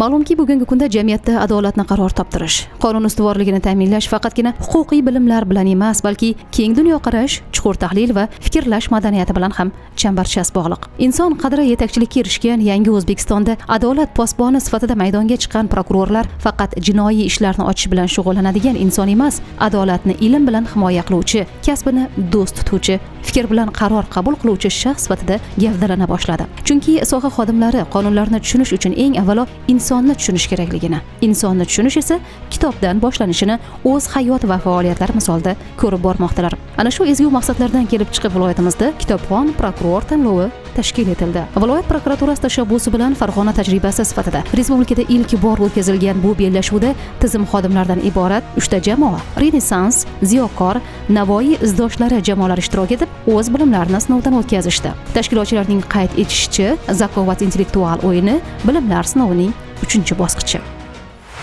Ma'lumki, bugungi kunda jamiyatda adolatni qaror toptirish, qonun ustuvorligini ta'minlash faqatgina huquqiy bilimlar bilan emas, balki keng dunyoqarash, chuqur tahlil va fikrlash madaniyati bilan ham chambarchas bog'liq. Inson qadri yetakchilikka erishgan yangi O'zbekistonda adolat posboni sifatida maydonga chiqqan prokurorlar faqat jinoiy ishlarni ochish bilan shug'ullanadigan inson emas, adolatni ilm bilan himoya qiluvchi, kasbini do'st tutuvchi, fikr bilan qaror qabul qiluvchi shaxs sifatida gavdalana boshladi. Chunki soha xodimlari qonunlarni tushunish uchun eng avvalo insonni tushunish kerakligini, insonni tushunish esa kitobdan boshlanishini o'z hayot va faoliyatlari misolida ko'rib bormoqdalar. Ana shu ezgu maqsadlardan kelib chiqib viloyatimizda kitobxon prokuror tanlovi tashkil etildi. Viloyat prokuraturasi tashabbusi bilan Farg'ona tajribasi sifatida respublikada ilk bor o'tkazilgan bu bellashuvda tizim xodimlaridan iborat 3 ta jamoa, Renessans, Ziyokor, Navoiy izdoshlari jamoalari ishtirok etib, o'z bilimlarini sinovdan o'tkazishdi. Tashkilotchilarning qayd etishicha, Zakovat intellektual o'yini bilimlar sinovining 3-bosqichi.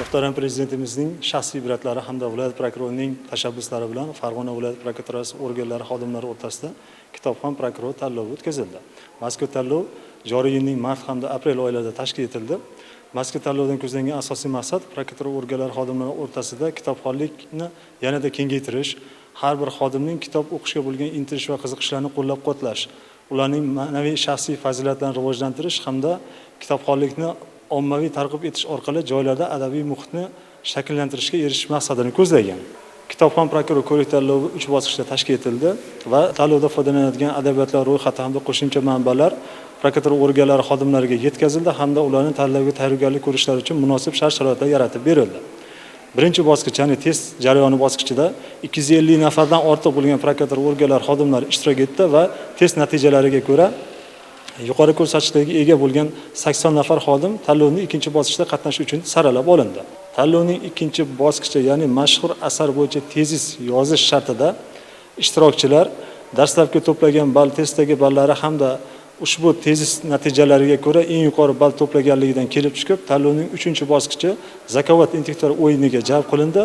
Muhtaram Prezidentimizning shaxsiy ibratlari hamda viloyat prokurorining tashabbuslari bilan Farg'ona viloyat prokuraturasi organlari xodimlari o'rtasida kitobxon prokuror tanlovi o'tkazildi. Mazkur tanlov joriy yilning mart hamda aprel oylarida tashkil etildi. Mazkur tanlovdan ko'zlangan asosiy maqsad prokuratura organlari xodimlari o'rtasida kitobxonlikni yanada kengaytirish, har bir xodimning kitob o'qishga bo'lgan intilish va qiziqishlarini qo'llab-quvvatlash, ularning ma'naviy shaxsiy fazilatlarini rivojlantirish hamda kitobxonlikni ommaviy targ'ib etish orqali joylarda adabiy muhitni shakllantirishga erishish maqsadini ko'zlagan. Kitobxon prokuror ko'rik tanlovi 3 bosqichda tashkil etildi va tanlovda foydalanadigan adabiyotlar ro'yxati hamda qo'shimcha manbalar prokuratura organlari xodimlariga yetkazildi hamda ularning tanlovga tayyorgarlik ko'rishlari uchun munosib shart-sharoitlar yaratib berildi. Birinchi bosqich, ya'ni test jarayoni bosqichida 250 nafardan ortiq bo'lgan prokuratura organlari xodimlari ishtirok etdi va test natijalariga ko'ra yuqori ko'rsatkichlarga ega bo'lgan 80 nafar xodim tanlovning ikkinchi bosqichida qatnashish uchun saralab olindi. Tanlovning ikkinchi bosqichi, ya'ni mashhur asar bo'yicha tezis yozish shartida ishtirokchilar darslarga to'plagan ball, testdagi ballari hamda ushbu tezis natijalariga ko'ra eng yuqori ball to'plaganligidan kelib chiqib, tanlovning 3-bosqichi Zakovat intellektual o'yiniga jalb qilindi.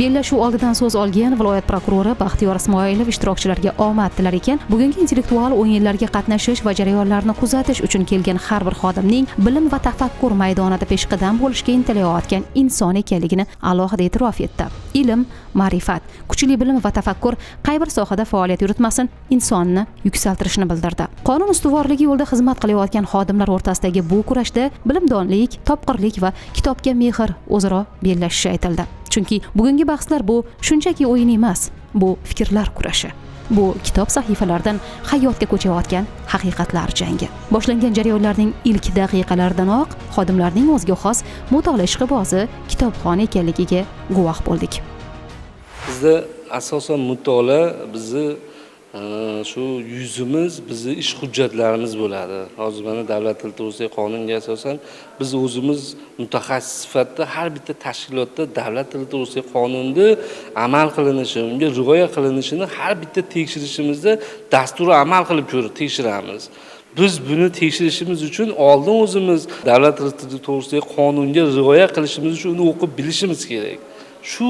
Bellashuv oldidan so'z olgan viloyat prokurori Baxtiyor Ismoilov ishtirokchilarga omad tilar ekan, bugungi intellektual o'yinlarga qatnashish va jarayonlarni kuzatish uchun kelgan har bir xodimning bilim va tafakkur maydonida peshqadam bo'lishga intilayotgan inson ekanligini alohida e'tirof etdi. Ilm, ma'rifat, kuchli bilim va tafakkur qay bir sohada faoliyat yuritmasin, insonni yuksaltirishni bildirdi. Qonun ustuvorligi yo'lida xizmat qilayotgan xodimlar o'rtasidagi bu kurashda bilimdonlik, topqirlik va kitobga mehr o'zaro bellashishi aytildi. Chunki bugungi bahslar bu shunchaki o'yin emas, bu fikrlar kurashi. Bu kitob sahifalaridan hayotga ko'chayotgan haqiqatlar jangi. Boshlangan jarayonlarning ilk daqiqalaridanoq xodimlarning o'ziga xos mutolaa ishqibozi, kitobxon ekanligiga guvoh bo'ldik. Bizda asosan mutolaa bizni shu yuzimiz, bizni ish hujjatlarimiz bo'ladi. Hozir mana davlat tili to'g'risidagi qonunga asosan biz o'zimiz mutaxassis sifatida har bitta tashkilotda davlat tili to'g'risidagi qonunni amal qilinishi, unga rioya qilinishini har bitta tekshirishimizda dasturi amal qilib ko'rib tekshiramiz. Biz buni tekshirishimiz uchun oldin o'zimiz davlat tili to'g'risidagi qonunga rioya qilishimiz uchun uni o'qib bilishimiz kerak. Shu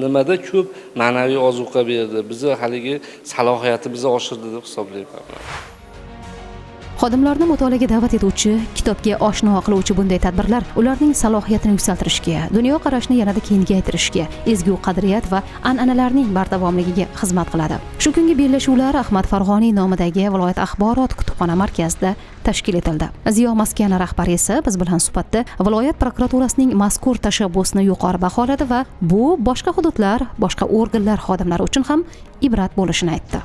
nimada ko'p ma'naviy ozuqa berdi. Bizni haligi salohiyatimizni oshirdi deb hisoblayman. Xodimlarni mutolaaga da'vat etuvchi, kitobga oshno qiluvchi bunday tadbirlar ularning salohiyatini yuksaltirishga, dunyoqarashni yanada kengaytirishga, ezgu qadriyat va an'analarning bardavomligiga xizmat qiladi. Shu kungi bellashuvlar Ahmad Farg'oniy nomidagi viloyat axborot kutubxona markazida tashkil etildi. Ziyo maskani rahbari esa biz bilan suhbatda viloyat prokuraturasining mazkur tashabbusni yuqori baholadi va bu boshqa hududlar, boshqa organlar xodimlari uchun ham ibrat bo'lishini aytdi.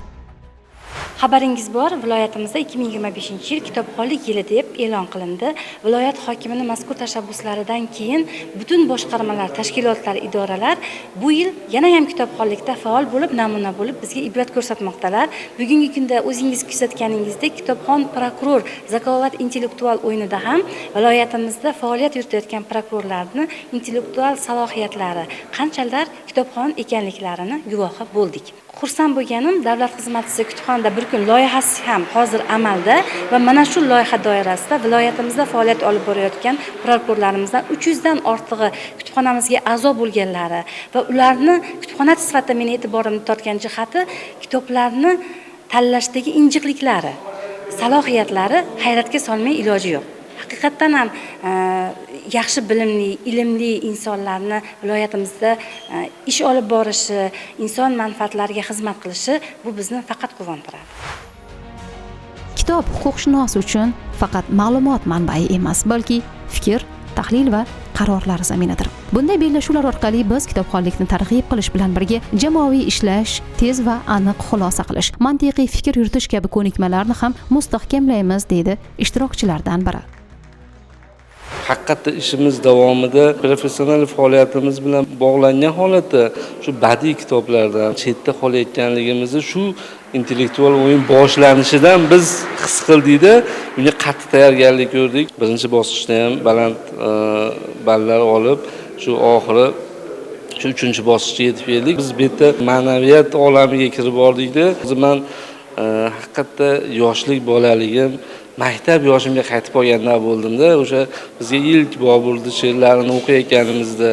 Xabaringiz bor, viloyatimizda 2025-yil kitobxonlik yili deb e'lon qilindi. Viloyat hokimining mazkur tashabbuslaridan keyin butun boshqarmalar, tashkilotlar, idoralar bu yil yana ham kitobxonlikda faol bo'lib, namuna bo'lib bizga ibrat ko'rsatmoqdalar. Bugungi kunda o'zingiz kuzatganingizdek, kitobxon prokuror Zakovat intellektual o'yinida ham viloyatimizda faoliyat yuritayotgan prokurorlarning intellektual salohiyatlari, qanchalar kitobxon ekanliklarini guvohi bo'ldik. Xursand bo'lganim, davlat xizmatchisi kutubxonada bir kun loyihasi ham hozir amalda va mana shu loyiha doirasida viloyatimizda faoliyat olib borayotgan prokurorlarimizdan 300 dan ortig'i kutubxonamizga a'zo bo'lganlari va ularni kutubxona sifatida meni e'tiborimni tortgan jihati kitoblarni tanlashdagi injiqliklari, salohiyatlari hayratga solmay iloji yo'q. haqiqatdan ham yaxshi bilimli, ilmli insonlarni viloyatimizda ish olib borishi, inson manfaatlariga xizmat qilishi bu bizni faqat quvontiradi. Kitob huquqshunos uchun faqat ma'lumot manbai emas, balki fikr, tahlil va qarorlar zaminidir. Bunday bellashuvlar orqali biz kitobxonlikni targ'ib qilish bilan birga jamoaviy ishlash, tez va aniq xulosa qilish, mantiqiy fikr yuritish kabi ko'nikmalarni ham mustahkamlaymiz, deydi ishtirokchilardan biri. Haqiqatda ishimiz davomida professional faoliyatimiz bilan bog'langan holatda shu badiiy kitoblardan chetda qolayotganligimizni shu intellektual o'yin boshlanishidan biz his qildikda, unga qattiq tayyorgarlik ko'rdik. Birinchi bosqichda ham baland ballar olib, shu oxiri shu 3-bosqichga yetib keldik. Biz bu yerda ma'naviyat olamiga kirib bordikda, men haqiqatda yoshlik bolaligim, maktab yoshimga qaytib qolganda bo'ldimda, o'sha bizga ilk Boburni she'rlarini o'qiyotganimizda,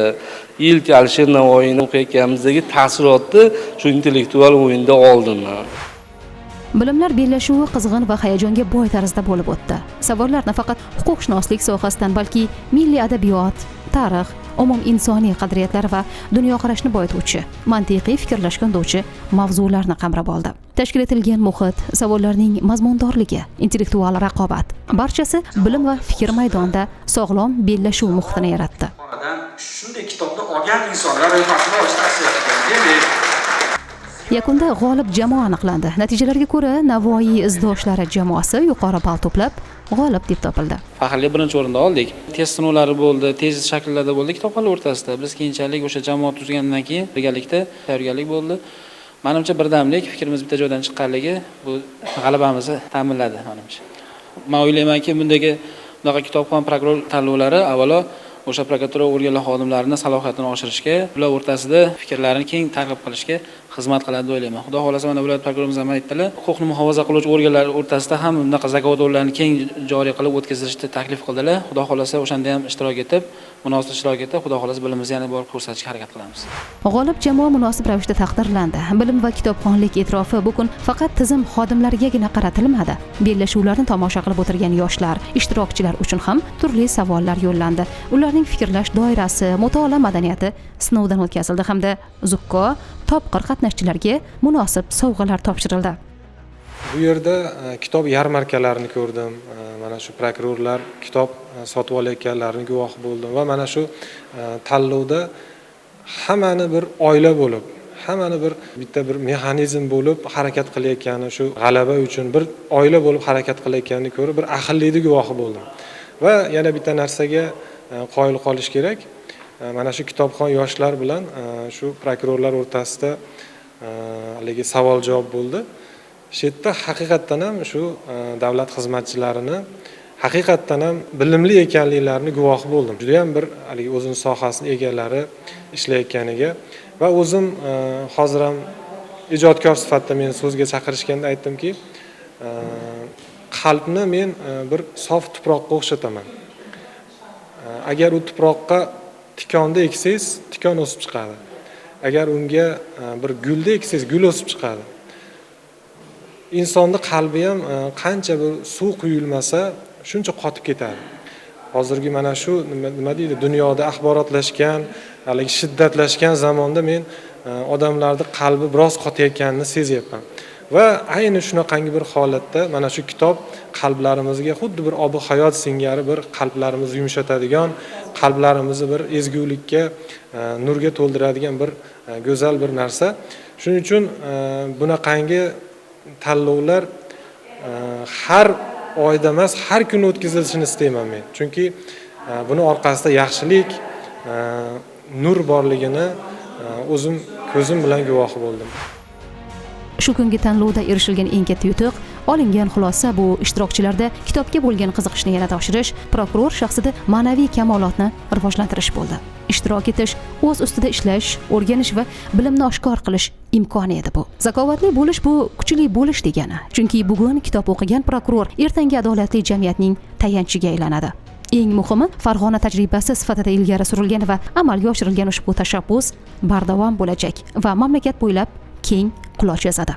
ilk Alisher Navoiyni o'qiyotganimizdagi ta'sirotni shu intellektual o'yinda oldim men. Bilimlar bellashuvi qizg'in va hayajonga boy tarzda bo'lib o'tdi. Savollar nafaqat huquqshunoslik sohasidan, balki milliy adabiyot, tarix, umum insoniy qadriyatlar va dunyoqarashni boyituvchi, mantiqiy fikrlashga undovchi mavzularni qamrab oldi. Tashkil etilgan muhit, savollarning mazmundorligi, intellektual raqobat, barchasi bilim va fikr maydonida sog'lom bellashuv muhitini yaratdi. Shunday kitobni olgan insonlar ro'yxatini olish tavsiya etilgan. Yakunda g'olib jamoa aniqlandi. Natijalarga ko'ra Navoiy izdoshlari jamoasi yuqori ball to'plab g'olib deb topildi. Faxrli birinchi o'rinda oldik. Test sinovlari bo'ldi, test shakllarda bo'ldi kitobxonlar o'rtasida. Biz keyinchalik o'sha jamoa tuzgandan keyin birgalikda tayyorgarlik bo'ldi. Menimcha birdamlik, fikrimiz bitta joydan chiqqanligi bu g'alabamizni ta'minladi menimcha. Men o'ylaymanki, bunaqa kitobxon prokuror tanlovlari avvalo o'sha prokuratura organlari xodimlarining salohiyatini oshirishga, ular o'rtasida fikrlarini keng targ'ib qilishga xizmat qiladi deb o'ylayman. Xudo xolasa mana viloyat prokurorimiz ham aytdilar, huquqni muhofaza qiluvchi organlar o'rtasida ham bunaqa zakotlarni keng joriy qilib o'tkazishni taklif qildilar. Xudo xolasa o'shanda ham ishtirok etib, munosib ishtirok etib, xudo xolasa bilimizni yana borib ko'rsatishga harakat qilamiz. G'olib jamoa munosib ravishda taqdirlandi. Bilim va kitobxonlik e'tirofi bu kun faqat tizim xodimlarigagina qaratilmadi. Bellashuvlarni tomosha qilib o'tirgan yoshlar, ishtirokchilar uchun ham turli savollar yo'llandi. Ularning fikrlash doirasi, mutolaa madaniyati sinovdan o'tkazildi hamda zukko, topqir qatnashchilarga munosib sovg'alar topshirildi. Bu yerda kitob yarmarkalarini ko'rdim. Mana shu prokurorlar kitob sotib olayotganlarini guvohi bo'ldim va mana shu tanlovda hammani bir oila bo'lib, hammani bitta bir mexanizm bo'lib harakat qilayotgani, shu g'alaba uchun bir oila bo'lib harakat qilayotganini ko'rib, bir ahillikni guvohi bo'ldim. Va yana bitta narsaga qoyil qolish kerak. Mana shu kitobxon yoshlar bilan shu prokurorlar o'rtasida haligi savol-javob bo'ldi. Shu yerda haqiqatdan ham shu davlat xizmatchilarini haqiqatdan ham bilimli ekanliklarini guvohi bo'ldim. Juda ham bir haligi o'zining sohasini egalari ishlayotganiga va o'zim hozir ham ijodkor sifatida meni so'zga chaqirishganda aytdimki, qalbni men bir sof tuproqqa o'xshataman. Agar u tuproqqa tikonni eksangiz, tikon o'sib chiqadi. Agar unga bir gulni eksangiz, gul o'sib chiqadi. Insonning qalbi ham qancha bir suv quyilmasa, shuncha qotib ketadi. Hozirgi mana shu nima deydi, dunyoda axborotlashgan, haligi shiddatlashgan zamonda men odamlarning qalbi biroz qotayotganini sezyapman. Va ayni shunaqangi bir holatda mana shu kitob qalblarimizga xuddi bir obi hayot singari bir qalblarimizni yumshatadigan, qalblarimizni bir ezgulikka, nurga to'ldiradigan bir go'zal bir narsa. Shuning uchun bunaqangi tanlovlar har oyda emas, har kuni o'tkazilishini istayman men. Chunki buni orqasida yaxshilik, nur borligini o'zim ko'zim bilan guvohi bo'ldim. Shu kungi tanlovda erishilgan eng katta yutuq, olingan xulosa bu ishtirokchilarda kitobga bo'lgan qiziqishni yanada oshirish, prokuror shaxsida ma'naviy kamolotni rivojlantirish bo'ldi. Ishtirok etish, o'z ustida ishlash, o'rganish va bilimni oshkor qilish imkoni edi bu. Zakovatli bo'lish bu kuchli bo'lish degani. Chunki bugun kitob o'qigan prokuror ertangi adolatli jamiyatning tayanchiga aylanadi. Eng muhimi, Farg'ona tajribasi sifatida ilgari surilgan va amalga oshirilgan ushbu tashabbus bardavom bo'lajak va mamlakat bo'ylab keng quloch yozadi.